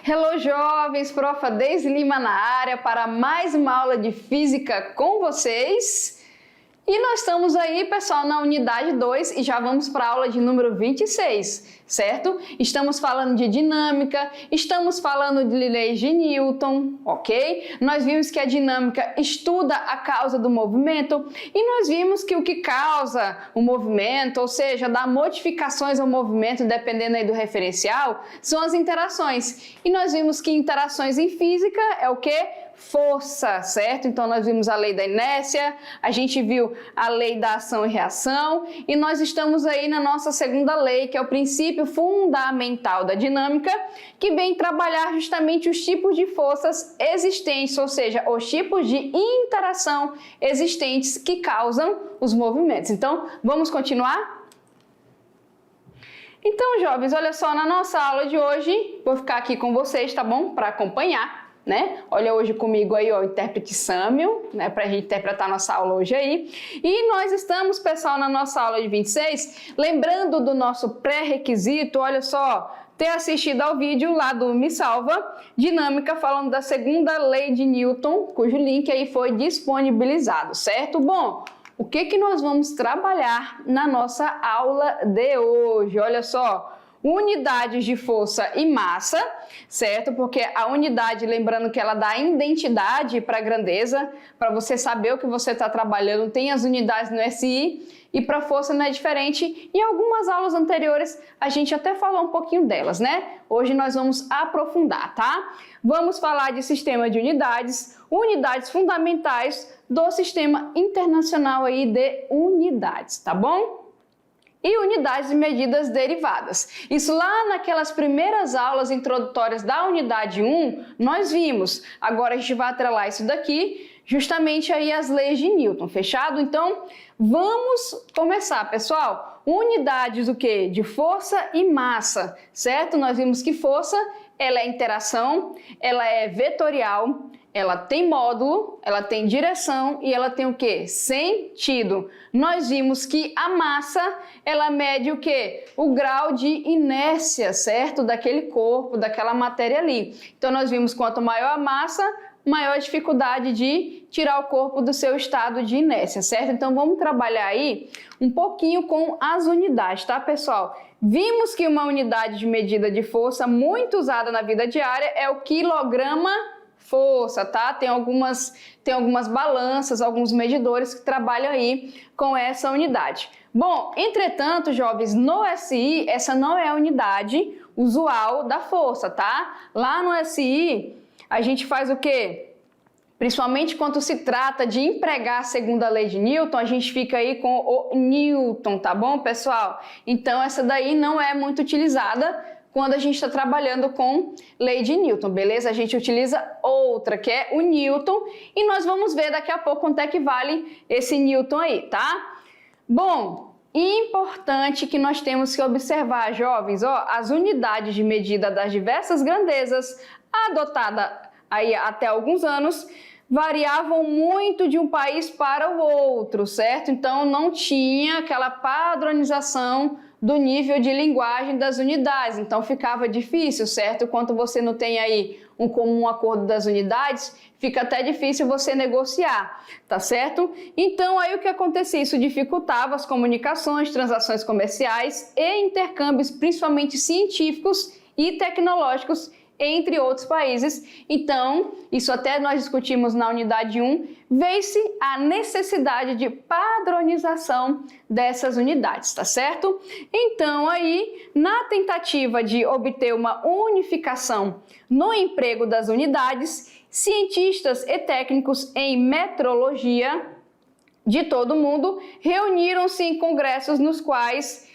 Hello, jovens! Prof. Deise Lima na área para mais uma aula de física com vocês. E nós estamos aí, pessoal, na unidade 2 e já vamos para a aula de número 26, certo? Estamos falando de dinâmica, estamos falando de leis de Newton, ok? Nós vimos que a dinâmica estuda a causa do movimento e nós vimos que o que causa o movimento, ou seja, dá modificações ao movimento, dependendo aí do referencial, são as interações. E nós vimos que interações em física é o quê? Força, certo? Então nós vimos a lei da inércia, a gente viu a lei da ação e reação e nós estamos aí na nossa segunda lei, que é o princípio fundamental da dinâmica, que vem trabalhar justamente os tipos de forças existentes, ou seja, os tipos de interação existentes que causam os movimentos. Então, vamos continuar? Então, jovens, olha só, na nossa aula de hoje, vou ficar aqui com vocês, tá bom? Para acompanhar. Né? Olha hoje comigo aí, ó, o intérprete Samuel, né, para a gente interpretar nossa aula hoje aí. E nós estamos, pessoal, na nossa aula de 26, lembrando do nosso pré-requisito, olha só, ter assistido ao vídeo lá do Me Salva, dinâmica, falando da segunda lei de Newton, cujo link aí foi disponibilizado, certo? Bom, o que nós vamos trabalhar na nossa aula de hoje? Olha só, unidades de força e massa, certo? Porque a unidade, lembrando que ela dá identidade para a grandeza, para você saber o que você está trabalhando, tem as unidades no SI e para força não é diferente. Em algumas aulas anteriores a gente até falou um pouquinho delas, né? Hoje nós vamos aprofundar, tá? Vamos falar de sistema de unidades, unidades fundamentais do sistema internacional aí de unidades, tá bom? E unidades de medidas derivadas. Isso lá naquelas primeiras aulas introdutórias da unidade 1, nós vimos. Agora a gente vai atrelar isso daqui, justamente aí as leis de Newton, fechado? Então, vamos começar, pessoal. Unidades do quê? De força e massa, certo? Nós vimos que força, ela é interação, ela é vetorial, ela tem módulo, ela tem direção e ela tem o quê? Sentido. Nós vimos que a massa, ela mede o quê? O grau de inércia, certo? Daquele corpo, daquela matéria ali. Então nós vimos quanto maior a massa, maior a dificuldade de tirar o corpo do seu estado de inércia, certo? Então vamos trabalhar aí um pouquinho com as unidades, tá, pessoal? Vimos que uma unidade de medida de força muito usada na vida diária é o quilograma força, tá? Tem algumas balanças, alguns medidores que trabalham aí com essa unidade. Bom, entretanto, jovens, no SI, essa não é a unidade usual da força, tá? Lá no SI, a gente faz o quê? Principalmente quando se trata de empregar a segunda lei de Newton, a gente fica aí com o Newton, tá bom, pessoal? Então, essa daí não é muito utilizada quando a gente está trabalhando com lei de Newton, beleza? A gente utiliza outra, que é o Newton, e nós vamos ver daqui a pouco quanto é que vale esse Newton aí, tá? Bom, importante que nós temos que observar, jovens, ó, as unidades de medida das diversas grandezas adotadas aí até alguns anos variavam muito de um país para o outro, certo? Então não tinha aquela padronização do nível de linguagem das unidades, então ficava difícil, certo? Quando você não tem aí um comum acordo das unidades, fica até difícil você negociar, tá certo? Então aí o que acontecia? Isso dificultava as comunicações, transações comerciais e intercâmbios, principalmente científicos e tecnológicos, entre outros países. Então, isso até nós discutimos na unidade 1, vê-se a necessidade de padronização dessas unidades, tá certo? Então, aí, na tentativa de obter uma unificação no emprego das unidades, cientistas e técnicos em metrologia de todo o mundo reuniram-se em congressos nos quais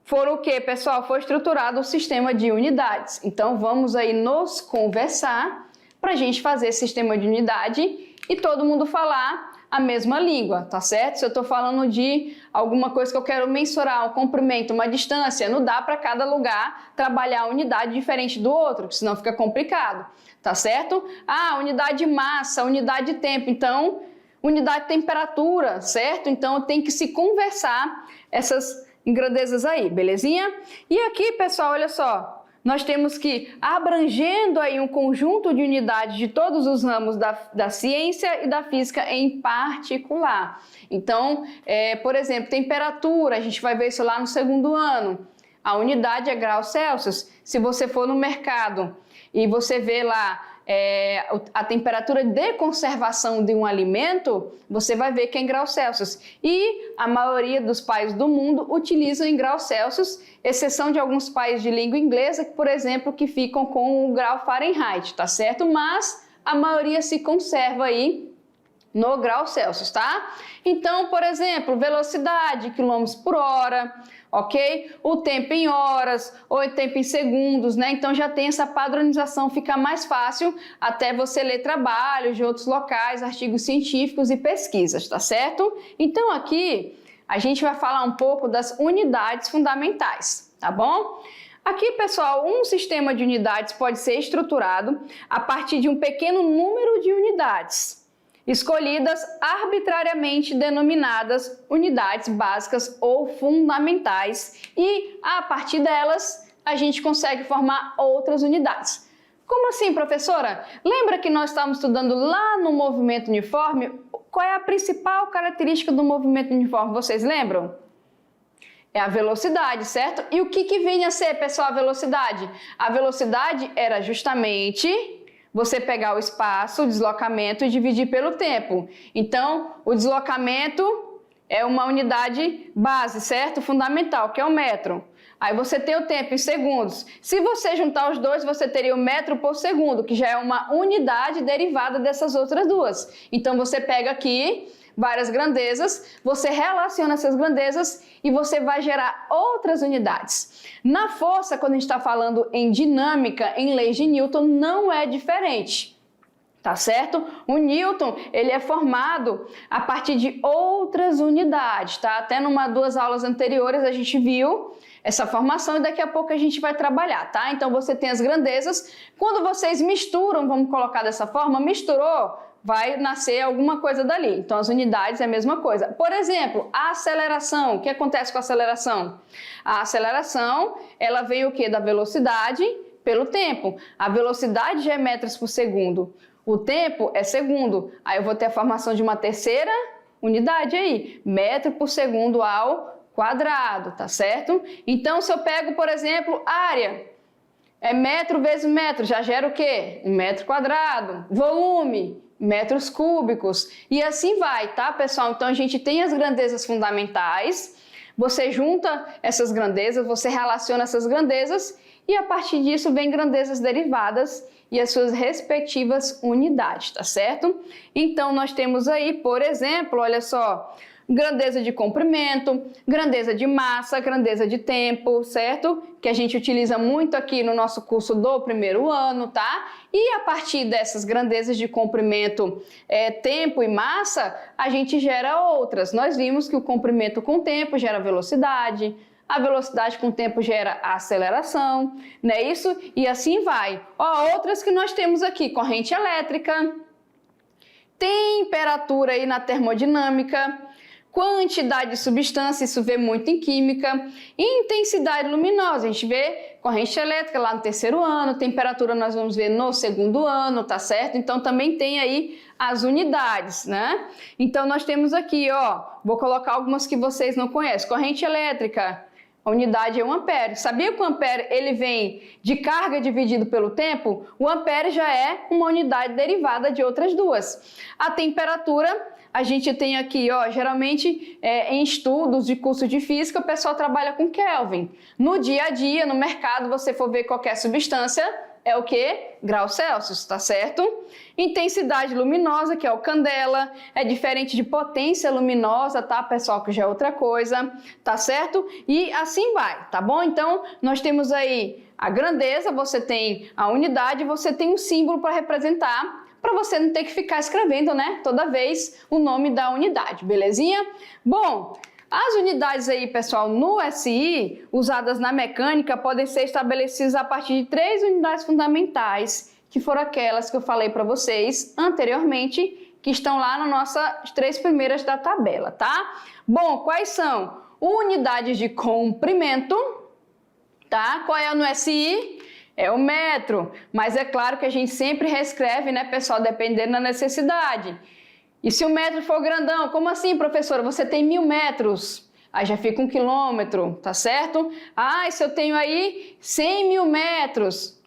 foram o que, pessoal? Foi estruturado o sistema de unidades. Então, vamos aí nos conversar para a gente fazer esse sistema de unidade e todo mundo falar a mesma língua, tá certo? Se eu estou falando de alguma coisa que eu quero mensurar, um comprimento, uma distância, não dá para cada lugar trabalhar a unidade diferente do outro, senão fica complicado, tá certo? Ah, unidade de massa, unidade de tempo, então, unidade de temperatura, certo? Então, tem que se conversar essas em grandezas aí, belezinha? E aqui, pessoal, olha só, nós temos que, abrangendo aí um conjunto de unidades de todos os ramos da ciência e da física em particular. Então, por exemplo, temperatura, a gente vai ver isso lá no segundo ano. A unidade é graus Celsius. Se você for no mercado e você vê lá a temperatura de conservação de um alimento, você vai ver que é em graus Celsius. E a maioria dos países do mundo utilizam em graus Celsius, exceção de alguns países de língua inglesa, por exemplo, que ficam com o grau Fahrenheit, tá certo? Mas a maioria se conserva aí no grau Celsius, tá? Então, por exemplo, velocidade, quilômetros por hora, ok? O tempo em horas, ou o tempo em segundos, né? Então já tem essa padronização, fica mais fácil até você ler trabalhos de outros locais, artigos científicos e pesquisas, tá certo? Então aqui a gente vai falar um pouco das unidades fundamentais, tá bom? Aqui, pessoal, um sistema de unidades pode ser estruturado a partir de um pequeno número de unidades, escolhidas arbitrariamente denominadas unidades básicas ou fundamentais, e a partir delas a gente consegue formar outras unidades. Como assim, professora? Lembra que nós estávamos estudando lá no movimento uniforme? Qual é a principal característica do movimento uniforme? Vocês lembram? É a velocidade, certo? E o que vinha a ser, pessoal, a velocidade? A velocidade era justamente você pegar o espaço, o deslocamento e dividir pelo tempo. Então, o deslocamento é uma unidade base, certo? Fundamental, que é o metro. Aí você tem o tempo em segundos. Se você juntar os dois, você teria o metro por segundo, que já é uma unidade derivada dessas outras duas. Então, você pega aqui várias grandezas, você relaciona essas grandezas e você vai gerar outras unidades. Na força, quando a gente está falando em dinâmica, em leis de Newton, não é diferente. Tá certo? O Newton, ele é formado a partir de outras unidades, tá? Até duas aulas anteriores a gente viu essa formação e daqui a pouco a gente vai trabalhar, tá? Então você tem as grandezas. Quando vocês misturam, vamos colocar dessa forma, misturou, vai nascer alguma coisa dali. Então as unidades é a mesma coisa. Por exemplo, a aceleração. O que acontece com a aceleração? A aceleração, ela vem o quê? Da velocidade pelo tempo. A velocidade já é metros por segundo. O tempo é segundo. Aí eu vou ter a formação de uma terceira unidade aí. Metro por segundo ao quadrado, tá certo? Então se eu pego, por exemplo, área, é metro vezes metro, já gera o quê? 1 metro quadrado. Volume, metros cúbicos, e assim vai, tá, pessoal? Então a gente tem as grandezas fundamentais, você junta essas grandezas, você relaciona essas grandezas e a partir disso vem grandezas derivadas e as suas respectivas unidades, tá certo? Então nós temos aí, por exemplo, olha só, grandeza de comprimento, grandeza de massa, grandeza de tempo, certo? Que a gente utiliza muito aqui no nosso curso do primeiro ano, tá? E a partir dessas grandezas de comprimento, tempo e massa, a gente gera outras. Nós vimos que o comprimento com tempo gera velocidade, a velocidade com tempo gera aceleração, não é isso? E assim vai. Ó, outras que nós temos aqui, corrente elétrica, temperatura aí na termodinâmica, quantidade de substância, isso vê muito em química, intensidade luminosa, a gente vê corrente elétrica lá no terceiro ano, temperatura nós vamos ver no segundo ano, tá certo? Então também tem aí as unidades, né? Então nós temos aqui, ó, vou colocar algumas que vocês não conhecem, corrente elétrica, a unidade é 1 ampere. Sabia que o ampere ele vem de carga dividido pelo tempo? O ampere já é uma unidade derivada de outras duas. A temperatura, a gente tem aqui, ó, geralmente em estudos de curso de física, o pessoal trabalha com Kelvin. No dia a dia, no mercado, você for ver qualquer substância, é o que? Graus Celsius, tá certo? Intensidade luminosa, que é o candela, é diferente de potência luminosa, tá, pessoal? Que já é outra coisa, tá certo? E assim vai, tá bom? Então, nós temos aí a grandeza, você tem a unidade, você tem um símbolo para representar, para você não ter que ficar escrevendo, né, toda vez o nome da unidade, belezinha? Bom, as unidades aí, pessoal, no SI, usadas na mecânica, podem ser estabelecidas a partir de 3 unidades fundamentais, que foram aquelas que eu falei para vocês anteriormente, que estão lá nas nossas 3 primeiras da tabela, tá? Bom, quais são? Unidades de comprimento, tá? Qual é no SI? É o metro. Mas é claro que a gente sempre reescreve, né, pessoal, dependendo da necessidade. E se o metro for grandão, como assim, professora? Você tem 1000 metros. Aí já fica 1 quilômetro, tá certo? Ah, e se eu tenho aí 100.000 metros?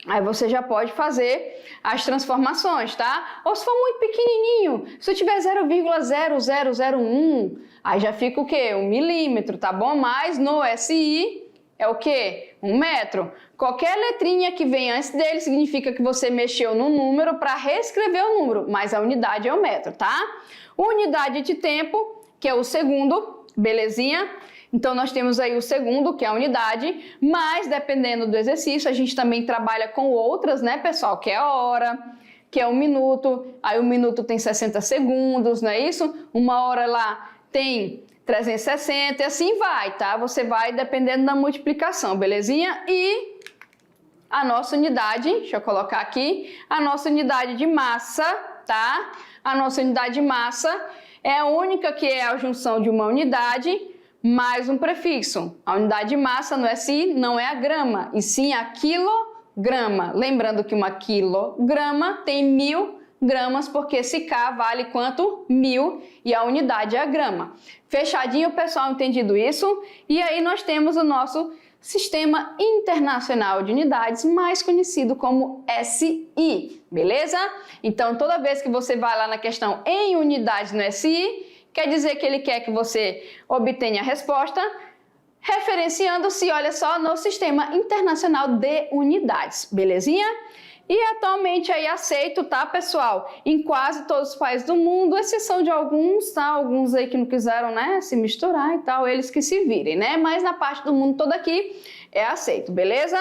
Aí você já pode fazer as transformações, tá? Ou se for muito pequenininho, se eu tiver 0,0001, aí já fica o quê? 1 milímetro, tá bom? Mas no SI é o quê? 1 metro. Qualquer letrinha que vem antes dele significa que você mexeu no número para reescrever o número, mas a unidade é o metro, tá? Unidade de tempo, que é o segundo, belezinha? Então, nós temos aí o segundo, que é a unidade, mas dependendo do exercício, a gente também trabalha com outras, né, pessoal? Que é a hora, que é 1 minuto, aí 1 minuto tem 60 segundos, não é isso? 1 hora lá tem 360 e assim vai, tá? Você vai dependendo da multiplicação, belezinha? E a nossa unidade, deixa eu colocar aqui, a nossa unidade de massa, tá? A nossa unidade de massa é a única que é a junção de uma unidade mais um prefixo. A unidade de massa no SI não é a grama, e sim a quilograma. Lembrando que uma quilograma tem 1000 gramas, porque esse K vale quanto? 1000 e a unidade é a grama. Fechadinho, pessoal, entendido isso? E aí nós temos o nosso Sistema Internacional de Unidades, mais conhecido como SI, beleza? Então, toda vez que você vai lá na questão em unidades no SI, quer dizer que ele quer que você obtenha a resposta referenciando-se, olha só, no Sistema Internacional de Unidades, belezinha? E atualmente aí aceito, tá, pessoal? Em quase todos os países do mundo, exceção de alguns, tá? Alguns aí que não quiseram, né, se misturar e tal, eles que se virem, né? Mas na parte do mundo todo aqui é aceito, beleza?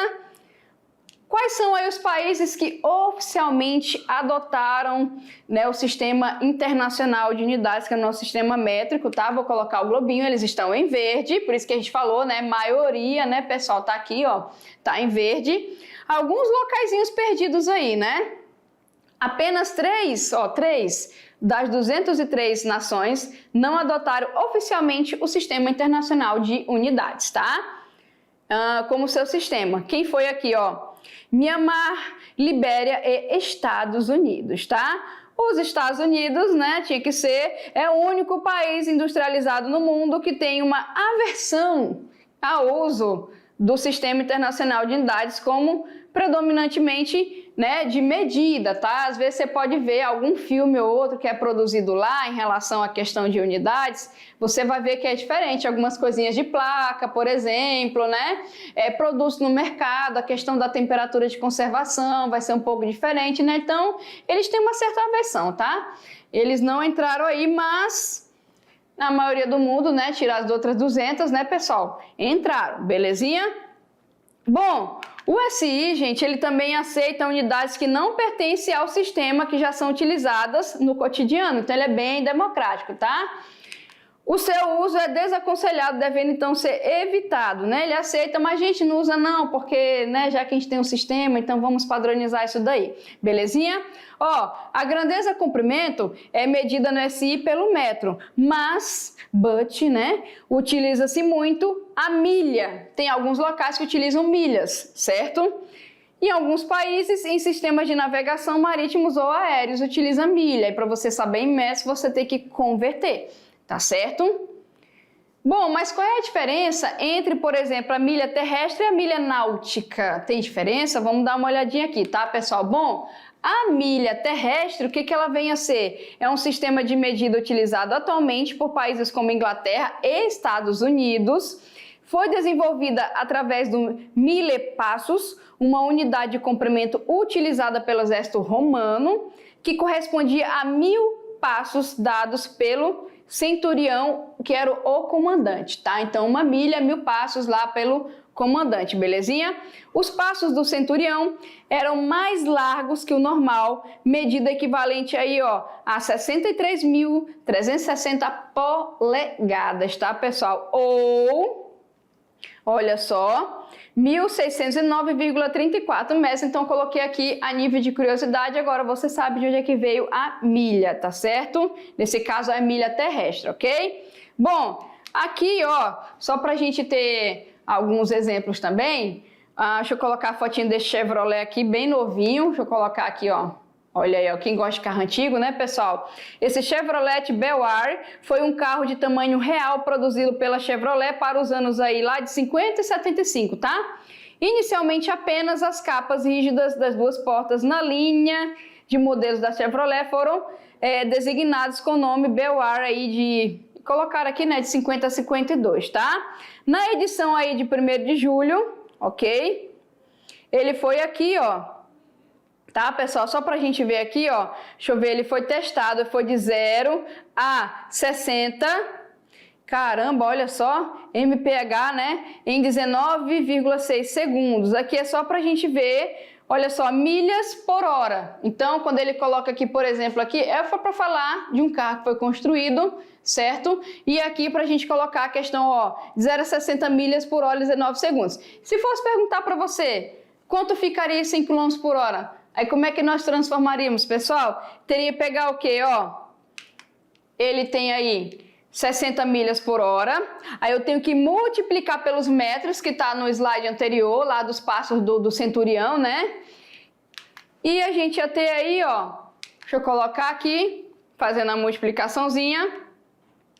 Quais são aí os países que oficialmente adotaram, né, o Sistema Internacional de Unidades, que é o nosso sistema métrico, tá? Vou colocar o globinho, eles estão em verde, por isso que a gente falou, né, maioria, né, pessoal, tá aqui, ó, tá em verde. Alguns locaizinhos perdidos aí, né? Apenas 3 das 203 nações não adotaram oficialmente o Sistema Internacional de Unidades, tá? Como seu sistema. Quem foi aqui, ó? Mianmar, Libéria e Estados Unidos, tá? Os Estados Unidos, né, tinha que ser, é o único país industrializado no mundo que tem uma aversão ao uso do Sistema Internacional de Unidades como predominantemente, né, de medida, tá? Às vezes você pode ver algum filme ou outro que é produzido lá em relação à questão de unidades, você vai ver que é diferente, algumas coisinhas de placa, por exemplo, né? Produtos no mercado, a questão da temperatura de conservação vai ser um pouco diferente, né? Então, eles têm uma certa aversão, tá? Eles não entraram aí, mas na maioria do mundo, né, tirar as outras 200, né, pessoal? Entraram, belezinha? Bom, o SI, gente, ele também aceita unidades que não pertencem ao sistema que já são utilizadas no cotidiano, então ele é bem democrático, tá? O seu uso é desaconselhado, devendo então ser evitado, né? Ele aceita, mas a gente não usa não, porque, né, já que a gente tem um sistema, então vamos padronizar isso daí, belezinha? Ó, a grandeza comprimento é medida no SI pelo metro, mas, né, utiliza-se muito a milha. Tem alguns locais que utilizam milhas, certo? Em alguns países, em sistemas de navegação marítimos ou aéreos, utiliza milha. E para você saber em metros, você tem que converter. Tá certo? Bom, mas qual é a diferença entre, por exemplo, a milha terrestre e a milha náutica? Tem diferença? Vamos dar uma olhadinha aqui, tá, pessoal? Bom, a milha terrestre, o que ela vem a ser? É um sistema de medida utilizado atualmente por países como Inglaterra e Estados Unidos. Foi desenvolvida através do milepassos, uma unidade de comprimento utilizada pelo exército romano, que correspondia a 1000 passos dados pelo centurião, que era o comandante, tá? Então, 1 milha, 1000 passos lá pelo comandante, belezinha? Os passos do centurião eram mais largos que o normal, medida equivalente aí, ó, a 63.360 polegadas, tá, pessoal? Ou, olha só, 1.609,34 metros, então coloquei aqui a nível de curiosidade, agora você sabe de onde é que veio a milha, tá certo? Nesse caso é a milha terrestre, ok? Bom, aqui ó, só pra gente ter alguns exemplos também, Deixa eu colocar a fotinha desse Chevrolet aqui, bem novinho. Deixa eu colocar aqui, ó. Olha aí, ó, quem gosta de carro antigo, né, pessoal? Esse Chevrolet Bel Air foi um carro de tamanho real produzido pela Chevrolet para os anos aí lá de 50 e 75, tá? Inicialmente apenas as capas rígidas das duas portas na linha de modelos da Chevrolet foram designados com o nome Bel Air aí de... colocar aqui, né, de 50 a 52, tá? Na edição aí de 1º de julho, ok? Ele foi aqui, ó. Tá, pessoal? Só pra gente ver aqui, ó. Deixa eu ver, ele foi testado, foi de 0 a 60. Caramba, olha só. MPH, né? Em 19,6 segundos. Aqui é só pra gente ver, olha só, milhas por hora. Então, quando ele coloca aqui, por exemplo, aqui, é para falar de um carro que foi construído, certo? E aqui pra gente colocar a questão, ó, de 0 a 60 milhas por hora, 19 segundos. Se fosse perguntar pra você, quanto ficaria 100 km por hora? Aí como é que nós transformaríamos, pessoal? Teria que pegar o quê, ó? Ele tem aí 60 milhas por hora. Aí eu tenho que multiplicar pelos metros, que tá no slide anterior, lá dos passos do centurião, né? E a gente ia ter aí, ó, deixa eu colocar aqui, fazendo a multiplicaçãozinha,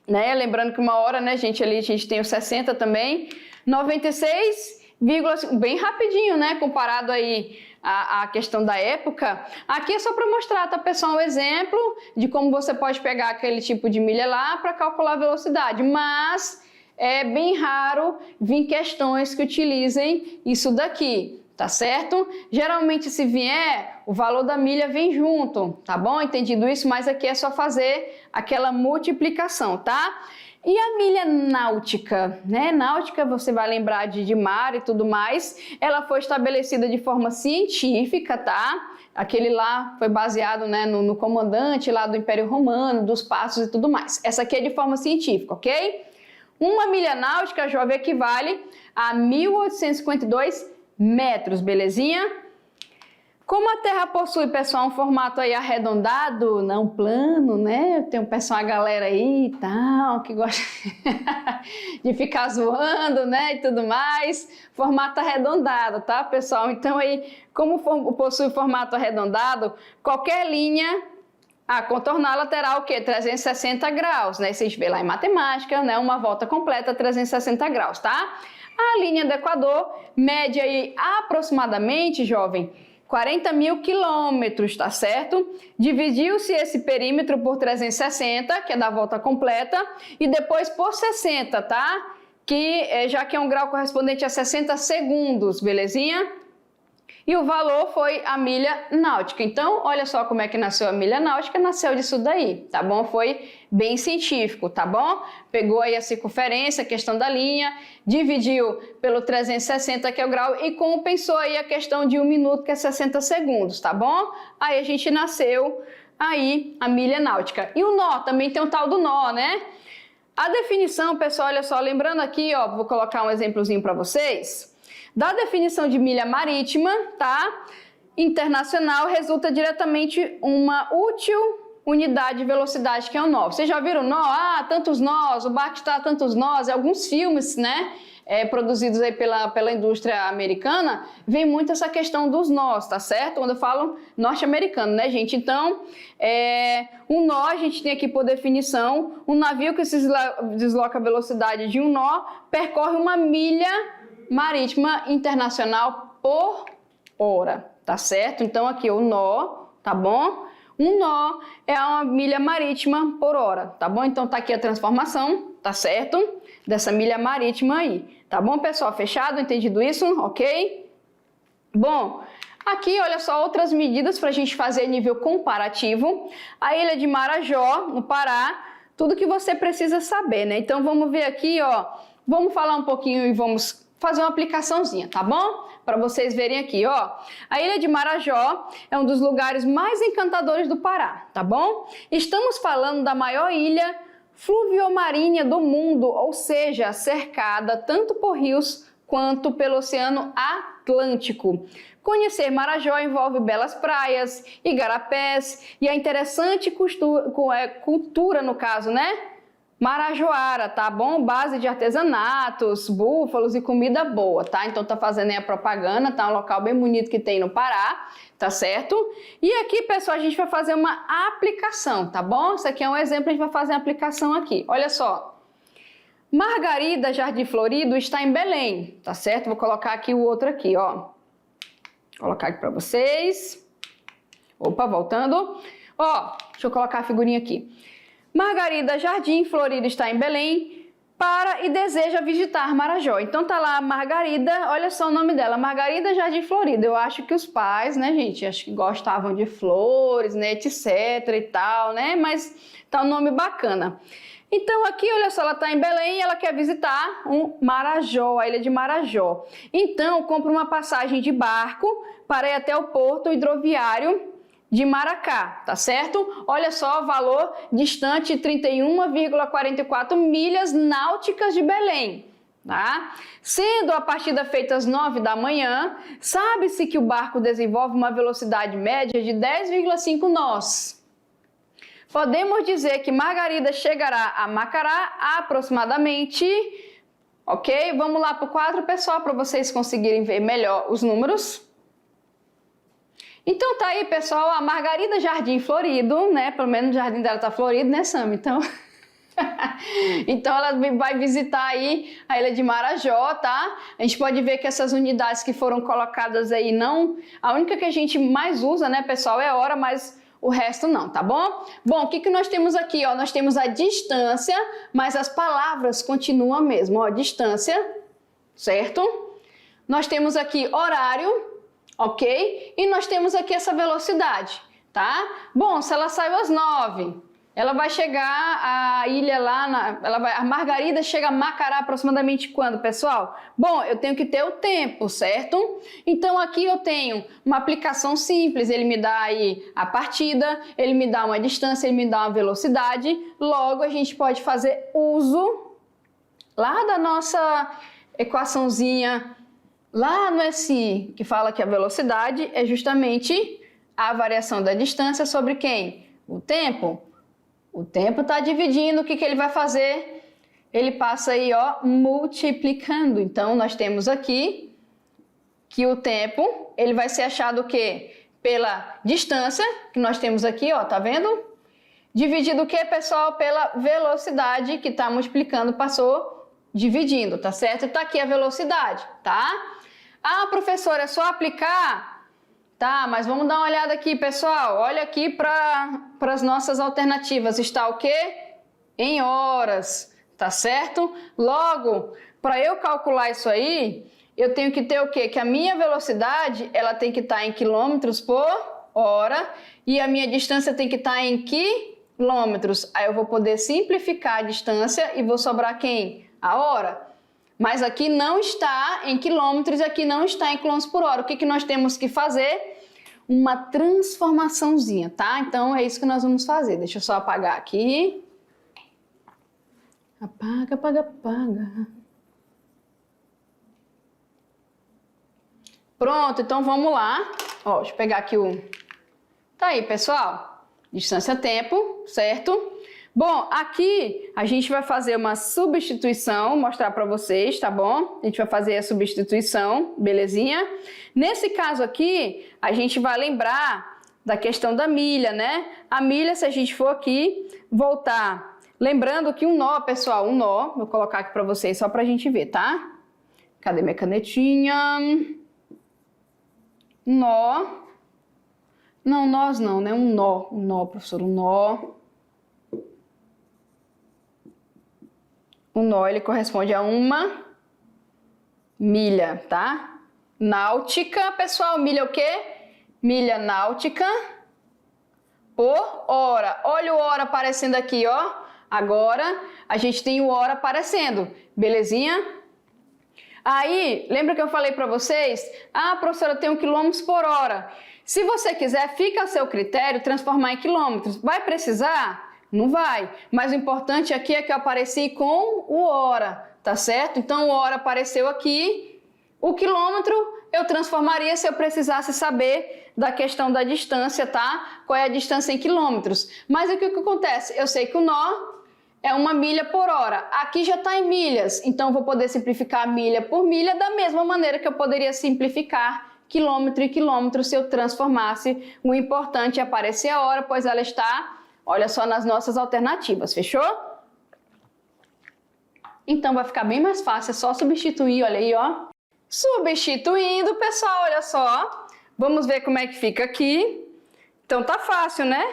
né? Lembrando que uma hora, né, gente, ali a gente tem os 60 também. 96, bem rapidinho, né? Comparado aí a questão da época. Aqui é só para mostrar, tá, pessoal, um exemplo de como você pode pegar aquele tipo de milha lá para calcular a velocidade, mas é bem raro vir questões que utilizem isso daqui, tá certo? Geralmente, se vier, o valor da milha vem junto, tá bom? Entendido isso? Mas aqui é só fazer aquela multiplicação, tá? E a milha náutica, né? Náutica, você vai lembrar de mar e tudo mais. Ela foi estabelecida de forma científica, tá? Aquele lá foi baseado, né, no comandante lá do Império Romano, dos passos e tudo mais. Essa aqui é de forma científica, ok? Uma milha náutica, jovem, equivale a 1.852 metros, belezinha? Como a Terra possui, pessoal, um formato aí arredondado, não plano, né? Tem a galera aí e tal, que gosta de ficar zoando, né, e tudo mais. Formato arredondado, tá, pessoal? Então aí, como possui formato arredondado, qualquer linha a contornar a lateral, o quê? 360 graus, né? Vocês vê lá em matemática, né? Uma volta completa, 360 graus, tá? A linha do Equador mede aí aproximadamente, jovem, 40 mil quilômetros, tá certo? Dividiu-se esse perímetro por 360, que é da volta completa, e depois por 60, tá? Já que é um grau correspondente a 60 segundos, belezinha? E o valor foi a milha náutica. Então, olha só como é que nasceu a milha náutica, nasceu disso daí, tá bom? Foi bem científico, tá bom? Pegou aí a circunferência, a questão da linha, dividiu pelo 360, que é o grau, e compensou aí a questão de 1 minuto, que é 60 segundos, tá bom? Aí a gente nasceu aí a milha náutica. E o nó, também tem o tal do nó, né? A definição, pessoal, olha só, lembrando aqui, ó, vou colocar um exemplozinho para vocês. Da definição de milha marítima, tá? Internacional, resulta diretamente uma útil unidade de velocidade, que é o nó. Vocês já viram o nó? Ah, tantos nós, o barco está a tantos nós. Alguns filmes, né, produzidos aí pela indústria americana, vem muito essa questão dos nós, tá certo? Quando eu falo norte-americano, né, gente? Então, um nó, a gente tem aqui por definição, um navio que se desloca a velocidade de um nó, percorre uma milha marítima internacional por hora, tá certo? Então aqui o nó, tá bom? Um nó é uma milha marítima por hora, tá bom? Então tá aqui a transformação, tá certo? Dessa milha marítima aí, tá bom, pessoal? Fechado? Entendido isso? Ok? Bom, aqui olha só outras medidas para a gente fazer nível comparativo. A ilha de Marajó, no Pará, tudo que você precisa saber, né? Então vamos ver aqui, ó, vamos falar um pouquinho e vamos fazer uma aplicaçãozinha, tá bom? Para vocês verem aqui, ó. A Ilha de Marajó é um dos lugares mais encantadores do Pará, tá bom? Estamos falando da maior ilha fluviomarínia do mundo, ou seja, cercada tanto por rios quanto pelo Oceano Atlântico. Conhecer Marajó envolve belas praias, igarapés e a interessante cultura, no caso, né? Marajoara, tá bom? Base de artesanatos, búfalos e comida boa, tá? Então tá fazendo aí a propaganda, tá? Um local bem bonito que tem no Pará, tá certo? E aqui, pessoal, a gente vai fazer uma aplicação, tá bom? Isso aqui é um exemplo, a gente vai fazer a aplicação aqui. Olha só. Margarida Jardim Florido está em Belém, tá certo? Vou colocar aqui o outro aqui, ó. Vou colocar aqui para vocês. Opa, voltando. Ó, deixa eu colocar a figurinha aqui. Margarida Jardim Florido está em Belém para e deseja visitar Marajó. Então tá lá a Margarida, olha só o nome dela, Margarida Jardim Florido. Eu acho que os pais, né, gente, acho que gostavam de flores, né, etc e tal, né, mas tá um nome bacana. Então aqui, olha só, ela está em Belém e ela quer visitar Marajó, a ilha de Marajó. Então, compra uma passagem de barco para ir até o porto hidroviário de Maracá, tá certo? Olha só o valor distante, 31,44 milhas náuticas de Belém, tá? Sendo a partida feita às 9 da manhã, sabe-se que o barco desenvolve uma velocidade média de 10,5 nós. Podemos dizer que Margarida chegará a Macará aproximadamente, ok? Vamos lá para o quadro, pessoal, para vocês conseguirem ver melhor os números. Então tá aí, pessoal, a Margarida Jardim Florido, né? Pelo menos o jardim dela tá florido, né, Sam? Então... então ela vai visitar aí a ilha de Marajó, tá? A gente pode ver que essas unidades que foram colocadas aí não... A única que a gente mais usa, né, pessoal, é hora, mas o resto não, tá bom? Bom, o que que nós temos aqui, ó? Nós temos a distância, mas as palavras continuam a mesma, ó, distância, certo? Nós temos aqui horário, ok? E nós temos aqui essa velocidade, tá? Bom, se ela saiu às 9, ela vai chegar à ilha lá, a Margarida chega a Macará aproximadamente quando, pessoal? Bom, eu tenho que ter o tempo, certo? Então aqui eu tenho uma aplicação simples, ele me dá aí a partida, ele me dá uma distância, ele me dá uma velocidade, logo a gente pode fazer uso lá da nossa equaçãozinha lá no SI, que fala que a velocidade é justamente a variação da distância sobre quem? O tempo. O tempo está dividindo, o que que ele vai fazer? Ele passa aí, ó, multiplicando. Então, nós temos aqui que o tempo, ele vai ser achado o quê? Pela distância, que nós temos aqui, ó, tá vendo? Dividido o quê, pessoal? Pela velocidade, que está multiplicando, passou dividindo, tá certo? Tá aqui a velocidade, tá? Ah, professora, é só aplicar? Tá, mas vamos dar uma olhada aqui, pessoal. Olha aqui para as nossas alternativas. Está o quê? Em horas, tá certo? Logo, para eu calcular isso aí, eu tenho que ter o quê? Que a minha velocidade, ela tem que estar em quilômetros por hora e a minha distância tem que estar em quilômetros. Aí eu vou poder simplificar a distância e vou sobrar quem? A hora. Mas aqui não está em quilômetros e aqui não está em quilômetros por hora. O que que nós temos que fazer? Uma transformaçãozinha, tá? Então é isso que nós vamos fazer. Deixa eu só apagar aqui. Apaga, apaga, apaga. Pronto, então vamos lá. Ó, deixa eu pegar aqui o... Tá aí, pessoal. Distância-tempo, certo? Bom, aqui a gente vai fazer uma substituição, mostrar para vocês, tá bom? A gente vai fazer a substituição, belezinha? Nesse caso aqui, a gente vai lembrar da questão da milha, né? A milha, se a gente for aqui, voltar. Lembrando que um nó, pessoal, um nó, vou colocar aqui para vocês só para a gente ver, tá? Cadê minha canetinha? Nó. Não, nós não, né? Um nó, professor, um nó. O nó, ele corresponde a uma milha, tá? Náutica, pessoal, milha o quê? Milha náutica por hora. Olha o hora aparecendo aqui, ó. Agora, a gente tem o hora aparecendo, belezinha? Aí, lembra que eu falei para vocês? Ah, professora, eu tenho quilômetros por hora. Se você quiser, fica a seu critério transformar em quilômetros. Vai precisar? Não vai, mas o importante aqui é que eu apareci com o hora, tá certo? Então o hora apareceu aqui, o quilômetro eu transformaria se eu precisasse saber da questão da distância, tá? Qual é a distância em quilômetros? Mas o que acontece? Eu sei que o nó é 1 milha por hora. Aqui já está em milhas, então eu vou poder simplificar milha por milha da mesma maneira que eu poderia simplificar quilômetro e quilômetro se eu transformasse. O importante é aparecer a hora, pois ela está, olha só, nas nossas alternativas, fechou? Então vai ficar bem mais fácil, é só substituir, olha aí, ó. Substituindo, pessoal, olha só. Vamos ver como é que fica aqui. Então tá fácil, né?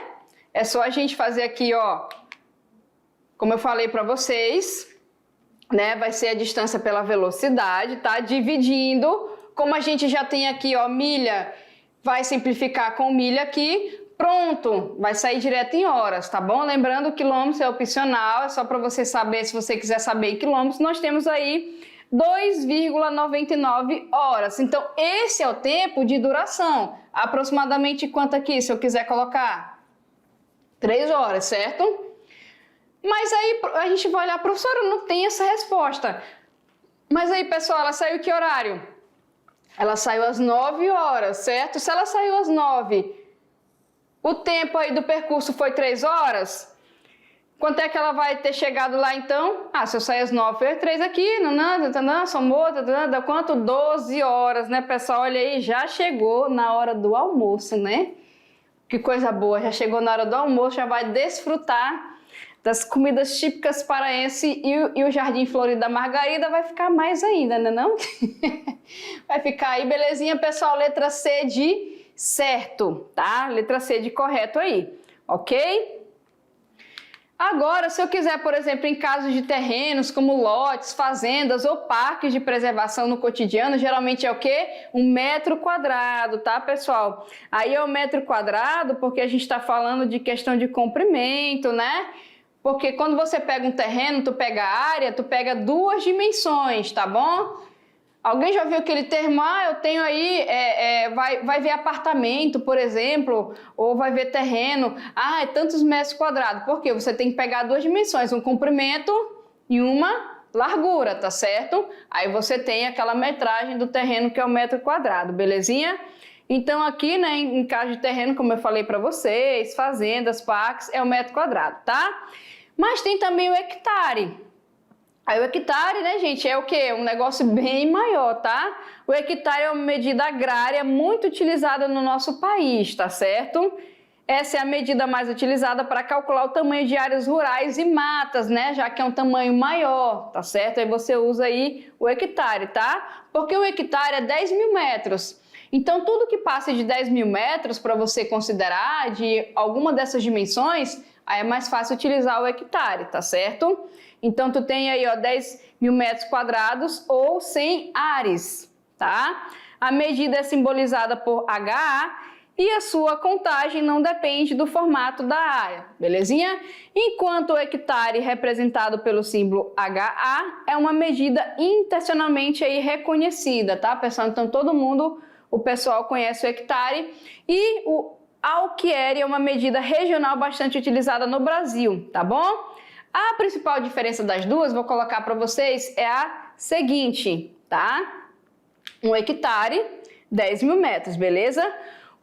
É só a gente fazer aqui, ó, como eu falei para vocês, né? Vai ser a distância pela velocidade, tá? Dividindo, como a gente já tem aqui, ó, milha, vai simplificar com milha aqui. Pronto, vai sair direto em horas, tá bom? Lembrando, quilômetros é opcional, é só para você saber, se você quiser saber em quilômetros, nós temos aí 2,99 horas. Então, esse é o tempo de duração. Aproximadamente quanto aqui, se eu quiser colocar? 3 horas, certo? Mas aí a gente vai olhar, professora, não tem essa resposta. Mas aí, pessoal, ela saiu que horário? Ela saiu às 9 horas, certo? Se ela saiu às 9, o tempo aí do percurso foi 3 horas? Quanto é que ela vai ter chegado lá então? Ah, se eu sair às 9, foi 3 aqui, somou, dá quanto? 12 horas, né, pessoal? Olha aí, já chegou na hora do almoço, né? Que coisa boa, já chegou na hora do almoço, já vai desfrutar das comidas típicas paraense e o Jardim Florida Margarida vai ficar mais ainda, né não? Vai ficar aí, belezinha, pessoal? Letra C de certo, tá? Letra C de correto aí, ok? Agora, se eu quiser, por exemplo, em casos de terrenos como lotes, fazendas ou parques de preservação no cotidiano, geralmente é o quê? 1 metro quadrado, tá, pessoal? Aí é o metro quadrado porque a gente está falando de questão de comprimento, né? Porque quando você pega um terreno, tu pega a área, tu pega 2 dimensões, tá bom? Alguém já viu aquele termo, eu tenho aí, vai ver apartamento, por exemplo, ou vai ver terreno, é tantos metros quadrados. Por quê? Você tem que pegar 2 dimensões, um comprimento e uma largura, tá certo? Aí você tem aquela metragem do terreno que é o metro quadrado, belezinha? Então aqui, né, em caso de terreno, como eu falei para vocês, fazendas, parques, é o metro quadrado, tá? Mas tem também o hectare. Aí o hectare, né, gente, é o quê? Um negócio bem maior, tá? O hectare é uma medida agrária muito utilizada no nosso país, tá certo? Essa é a medida mais utilizada para calcular o tamanho de áreas rurais e matas, né? Já que é um tamanho maior, tá certo? Aí você usa aí o hectare, tá? Porque o hectare é 10 mil metros. Então, tudo que passa de 10 mil metros para você considerar de alguma dessas dimensões, aí é mais fácil utilizar o hectare, tá certo? Então, tu tem aí, ó, 10 mil metros quadrados ou 100 ares, tá? A medida é simbolizada por HA e a sua contagem não depende do formato da área, belezinha? Enquanto o hectare, representado pelo símbolo HA, é uma medida internacionalmente aí reconhecida, tá, pessoal? Então, todo mundo, o pessoal conhece o hectare e o alquiere é uma medida regional bastante utilizada no Brasil, tá bom? A principal diferença das duas, vou colocar para vocês, é a seguinte, tá? Um hectare, 10 mil metros, beleza?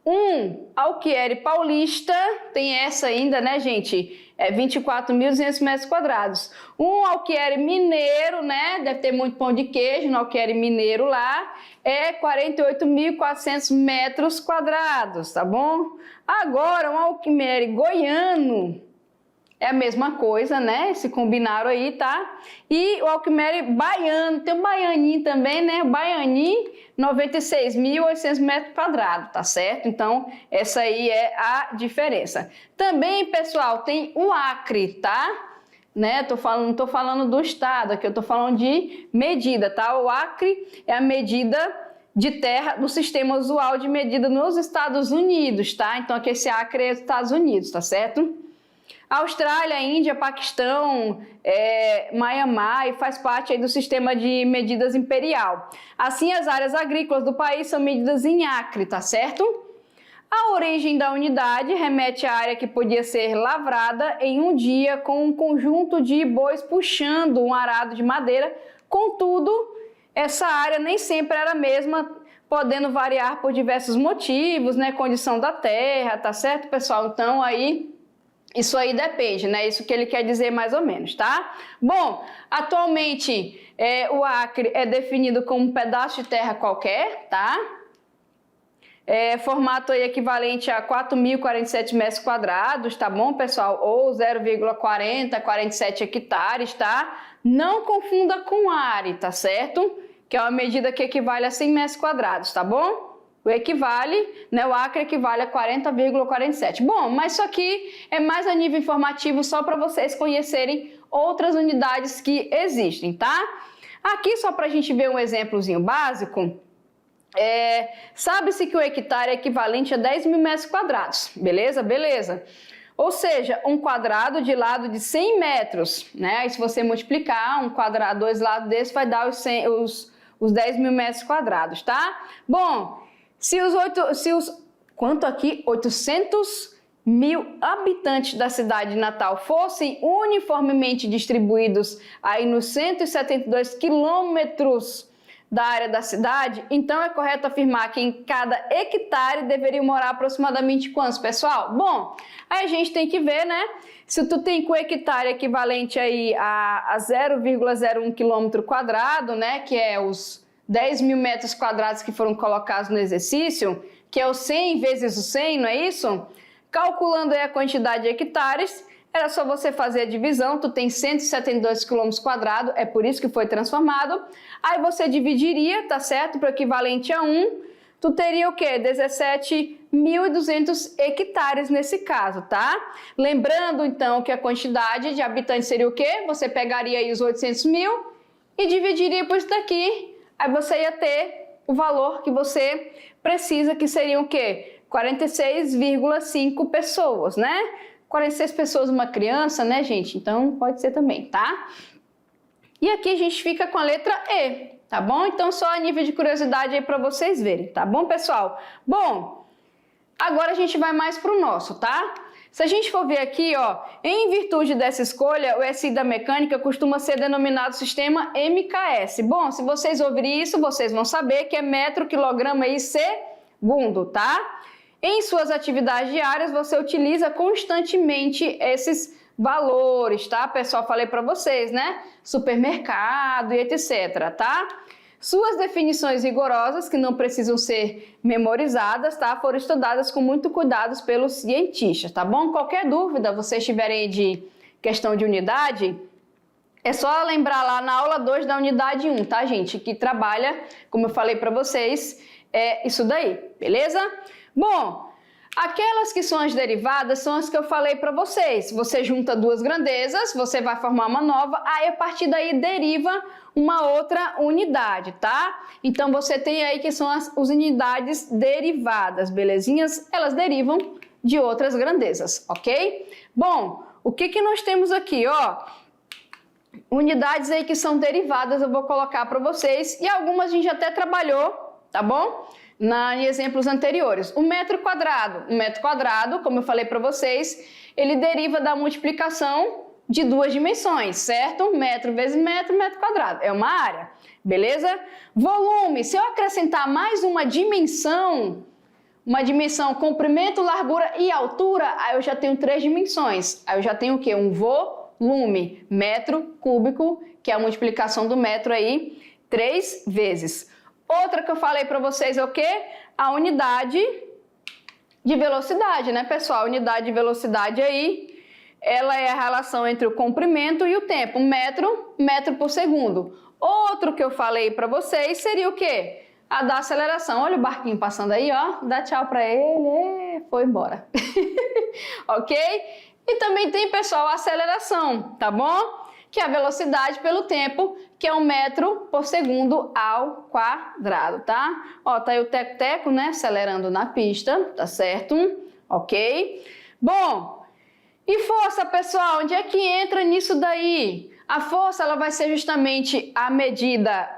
Um alquiere paulista, tem essa ainda, né, gente? É 24.200 metros quadrados. Um alquiere mineiro, né? Deve ter muito pão de queijo no alquiere mineiro lá. É 48.400 metros quadrados, tá bom? Agora, um alquiere goiano é a mesma coisa, né? Se combinaram aí, tá? E o alquimere baiano, tem o baianinho também, né? O baianinho, 96.800 metros quadrados, tá certo? Então, essa aí é a diferença. Também, pessoal, tem o acre, tá? Né? Não tô falando do estado aqui, eu tô falando de medida, tá? O acre é a medida de terra do sistema usual de medida nos Estados Unidos, tá? Então, aqui esse acre é dos Estados Unidos, tá certo? Austrália, Índia, Paquistão, Myanmar e faz parte aí do sistema de medidas imperial. Assim, as áreas agrícolas do país são medidas em acre, tá certo? A origem da unidade remete à área que podia ser lavrada em um dia com um conjunto de bois puxando um arado de madeira. Contudo, essa área nem sempre era a mesma, podendo variar por diversos motivos, né? Condição da terra, tá certo, pessoal? Então, aí Isso aí depende, né? Isso que ele quer dizer mais ou menos, tá? Bom, atualmente o acre é definido como um pedaço de terra qualquer, tá? Formato aí equivalente a 4.047 metros quadrados, tá bom, pessoal? Ou 0,47 hectares, tá? Não confunda com área, tá certo? Que é uma medida que equivale a 100 metros quadrados, tá bom? O acre equivale a 40,47. Bom, mas isso aqui é mais a nível informativo só para vocês conhecerem outras unidades que existem, tá? Aqui só para a gente ver um exemplozinho básico, sabe-se que o hectare é equivalente a 10.000 metros quadrados, beleza? Beleza. Ou seja, um quadrado de lado de 100 metros, né? Aí se você multiplicar um quadrado, dois lados desse, vai dar os 10.000 metros quadrados, tá? Bom, quanto aqui? 800.000 habitantes da cidade de Natal fossem uniformemente distribuídos aí nos 172 quilômetros da área da cidade, então é correto afirmar que em cada hectare deveriam morar aproximadamente quantos, pessoal? Bom, aí a gente tem que ver, né? Se tu tem com hectare equivalente aí a 0,01 quilômetro quadrado, né? Que é os 10.000 metros quadrados que foram colocados no exercício, que é o 100 vezes o 100, não é isso? Calculando aí a quantidade de hectares, era só você fazer a divisão, tu tem 172 quilômetros quadrados, é por isso que foi transformado. Aí você dividiria, tá certo? Para o equivalente a 1, tu teria o quê? 17.200 hectares nesse caso, tá? Lembrando, então, que a quantidade de habitantes seria o quê? Você pegaria aí os 800.000 e dividiria por isso daqui. Aí você ia ter o valor que você precisa, que seriam o quê? 46,5 pessoas, né? 46 pessoas uma criança, né, gente? Então, pode ser também, tá? E aqui a gente fica com a letra E, tá bom? Então, só a nível de curiosidade aí para vocês verem, tá bom, pessoal? Bom, agora a gente vai mais pro nosso, tá? Se a gente for ver aqui, ó, em virtude dessa escolha, o SI da mecânica costuma ser denominado sistema MKS. Bom, se vocês ouvirem isso, vocês vão saber que é metro, quilograma e segundo, tá? Em suas atividades diárias, você utiliza constantemente esses valores, tá? Pessoal, falei para vocês, né? Supermercado e etc, tá? Suas definições rigorosas, que não precisam ser memorizadas, tá? Foram estudadas com muito cuidado pelos cientistas, tá bom? Qualquer dúvida vocês tiverem de questão de unidade, é só lembrar lá na aula 2 da unidade 1, tá, gente? Que trabalha, como eu falei para vocês, é isso daí, beleza? Bom, aquelas que são as derivadas são as que eu falei para vocês. Você junta duas grandezas, você vai formar uma nova, aí a partir daí deriva uma outra unidade, tá? Então você tem aí que são as unidades derivadas, belezinhas? Elas derivam de outras grandezas, ok? Bom, o que nós temos aqui, ó? Unidades aí que são derivadas, eu vou colocar para vocês, e algumas a gente até trabalhou, tá bom? Em exemplos anteriores. O metro quadrado, como eu falei para vocês, ele deriva da multiplicação de duas dimensões, certo? Metro vezes metro, metro quadrado. É uma área, beleza? Volume, se eu acrescentar mais uma dimensão comprimento, largura e altura, aí eu já tenho três dimensões. Aí eu já tenho o quê? Um volume, metro cúbico, que é a multiplicação do metro aí, 3 vezes. Outra que eu falei para vocês é o quê? A unidade de velocidade, né, pessoal? A unidade de velocidade aí, ela é a relação entre o comprimento e o tempo. Metro por segundo. Outro que eu falei para vocês seria o quê? A da aceleração. Olha o barquinho passando aí, ó. Dá tchau para ele. Foi embora. Ok? E também tem, pessoal, a aceleração, tá bom? Que é a velocidade pelo tempo, que é 1 metro por segundo ao quadrado, tá? Ó, tá aí o teco-teco, né? Acelerando na pista, tá certo? Ok? Bom, e força, pessoal? Onde é que entra nisso daí? A força, ela vai ser justamente a medida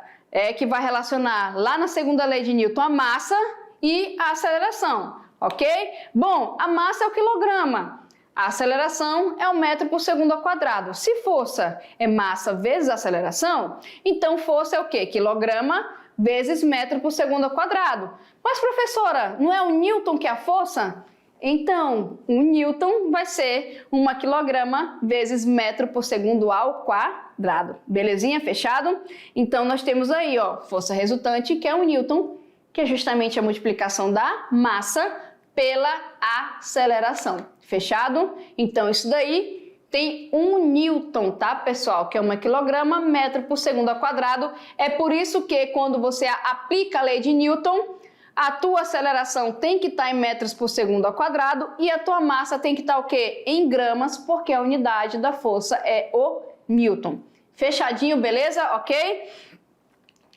que vai relacionar lá na segunda lei de Newton a massa e a aceleração, ok? Bom, a massa é o quilograma. A aceleração é 1 metro por segundo ao quadrado. Se força é massa vezes aceleração, então força é o quê? Quilograma vezes metro por segundo ao quadrado. Mas, professora, não é o Newton que é a força? Então, 1 newton vai ser 1 quilograma vezes metro por segundo ao quadrado. Belezinha? Fechado? Então, nós temos aí, ó, força resultante, que é 1 newton, que é justamente a multiplicação da massa pela aceleração. Fechado? Então, isso daí tem 1 newton, tá, pessoal? Que é 1 quilograma metro por segundo ao quadrado. É por isso que quando você aplica a lei de Newton, a tua aceleração tem que estar em metros por segundo ao quadrado e a tua massa tem que estar o quê? Em gramas, porque a unidade da força é o Newton. Fechadinho, beleza? Ok?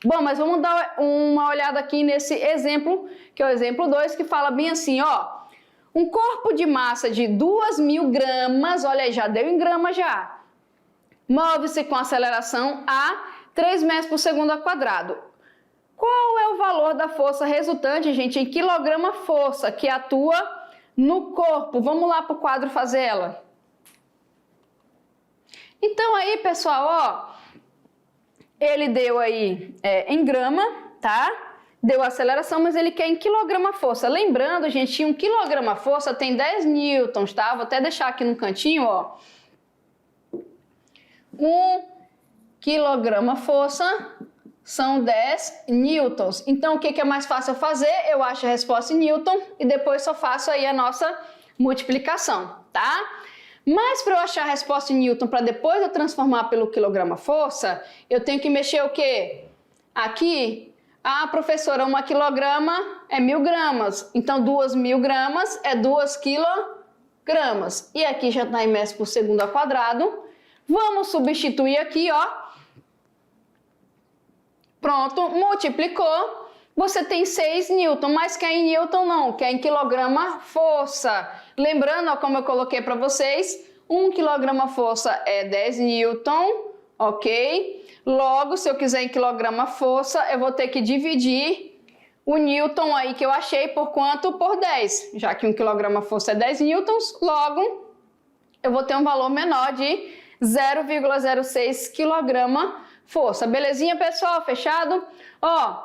Bom, mas vamos dar uma olhada aqui nesse exemplo, que é o exemplo 2, que fala bem assim, ó. Um corpo de massa de 2.000 gramas, olha aí, já deu em grama já, move-se com aceleração a 3 metros por segundo ao quadrado. Qual é o valor da força resultante, gente, em quilograma força que atua no corpo? Vamos lá para o quadro fazer ela. Então aí, pessoal, ó, ele deu aí em grama, tá? Deu a aceleração, mas ele quer em quilograma força. Lembrando, gente, um quilograma força tem 10 newtons, tá? Vou até deixar aqui no cantinho, ó. 1 quilograma força são 10 newtons. Então, o que é mais fácil eu fazer? Eu acho a resposta em newton e depois só faço aí a nossa multiplicação, tá? Mas para eu achar a resposta em newton, para depois eu transformar pelo quilograma força, eu tenho que mexer o quê? Aqui, professora, 1 quilograma é 1.000 gramas. Então, 2.000 gramas é 2 quilogramas. E aqui já está em metros por segundo ao quadrado. Vamos substituir aqui, ó. Pronto, multiplicou, você tem 6 newton, mas quer em newton não, quer em quilograma força. Lembrando, ó, como eu coloquei para vocês, 1 quilograma força é 10 newton, ok? Logo, se eu quiser em quilograma força, eu vou ter que dividir o newton aí que eu achei por quanto? Por 10. Já que 1 quilograma força é 10 newtons, logo eu vou ter um valor menor de 0,06 quilograma força. Belezinha, pessoal? Fechado? Ó,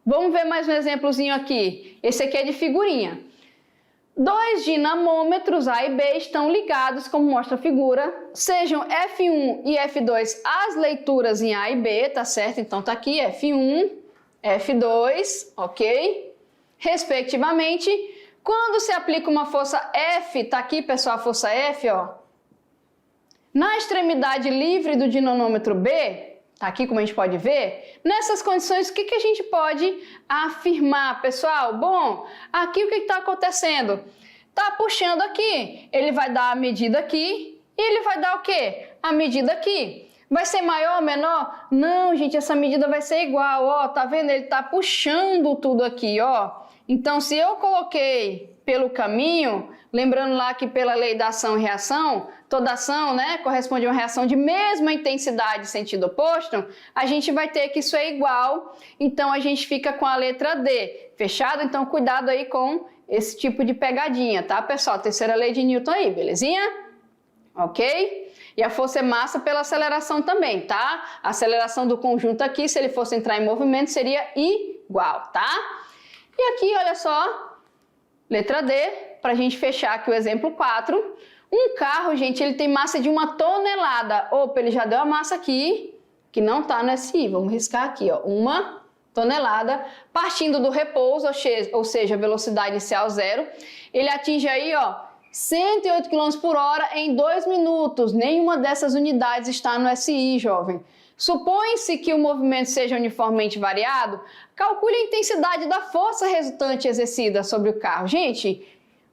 vamos ver mais um exemplozinho aqui. Esse aqui é de figurinha. 2 dinamômetros A e B estão ligados, como mostra a figura. Sejam F1 e F2 as leituras em A e B, tá certo? Então tá aqui F1, F2, ok? Respectivamente. Quando se aplica uma força F, tá aqui, pessoal, a força F, ó. Na extremidade livre do dinamômetro B, tá aqui como a gente pode ver, nessas condições o que a gente pode afirmar, pessoal? Bom, aqui o que está acontecendo? Tá puxando aqui, ele vai dar a medida aqui e ele vai dar o quê? A medida aqui. Vai ser maior ou menor? Não, gente, essa medida vai ser igual, ó, tá vendo? Ele tá puxando tudo aqui, ó. Então, se eu coloquei pelo caminho, lembrando lá que pela lei da ação e reação, toda ação, né, corresponde a uma reação de mesma intensidade em sentido oposto, a gente vai ter que isso é igual, então a gente fica com a letra D, fechado? Então cuidado aí com esse tipo de pegadinha, tá, pessoal? Terceira lei de Newton aí, belezinha? Ok? E a força é massa pela aceleração também, tá? A aceleração do conjunto aqui, se ele fosse entrar em movimento, seria igual, tá? E aqui, olha só, letra D, para a gente fechar aqui o exemplo 4. Um carro, gente, ele tem massa de 1 tonelada. Opa, ele já deu a massa aqui, que não está no SI. Vamos riscar aqui, ó, 1 tonelada. Partindo do repouso, ou seja, velocidade inicial 0, ele atinge aí, ó, 108 km por hora em 2 minutos. Nenhuma dessas unidades está no SI, jovem. Supõe-se que o movimento seja uniformemente variado, calcule a intensidade da força resultante exercida sobre o carro. Gente,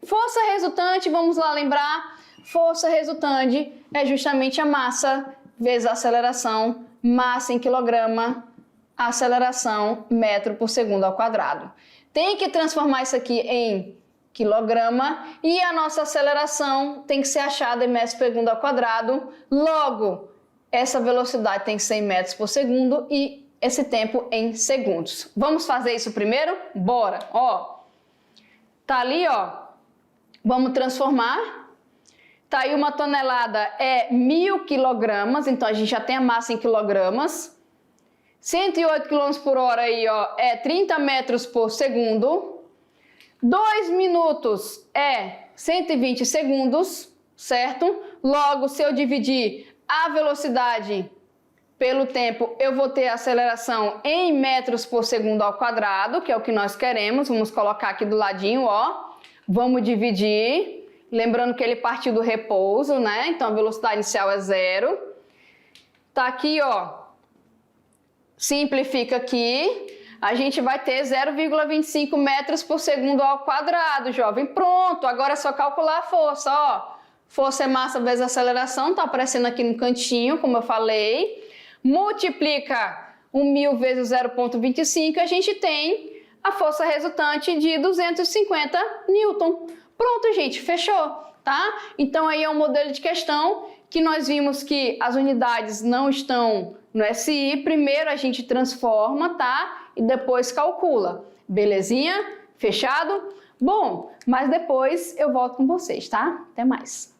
força resultante, vamos lá lembrar, força resultante é justamente a massa vezes a aceleração, massa em quilograma, aceleração metro por segundo ao quadrado. Tem que transformar isso aqui em quilograma e a nossa aceleração tem que ser achada em metros por segundo ao quadrado. Logo, essa velocidade tem que ser em metros por segundo e esse tempo em segundos. Vamos fazer isso primeiro? Bora! Ó, tá ali, ó. Vamos transformar. Tá aí 1 tonelada é 1.000 quilogramas, então a gente já tem a massa em quilogramas. 108 km por hora aí, ó, é 30 metros por segundo. 2 minutos é 120 segundos, certo? Logo, se eu dividir a velocidade pelo tempo, eu vou ter a aceleração em metros por segundo ao quadrado, que é o que nós queremos. Vamos colocar aqui do ladinho, ó. Vamos dividir. Lembrando que ele partiu do repouso, né? Então, a velocidade inicial é 0. Tá aqui, ó. Simplifica aqui. A gente vai ter 0,25 metros por segundo ao quadrado, jovem. Pronto, agora é só calcular a força, ó. Força é massa vezes aceleração, tá aparecendo aqui no cantinho, como eu falei. Multiplica 1.000 vezes 0,25, a gente tem a força resultante de 250 newton. Pronto, gente, fechou, tá? Então aí é um modelo de questão que nós vimos que as unidades não estão no SI. Primeiro a gente transforma, tá? E depois calcula. Belezinha? Fechado? Bom, mas depois eu volto com vocês, tá? Até mais.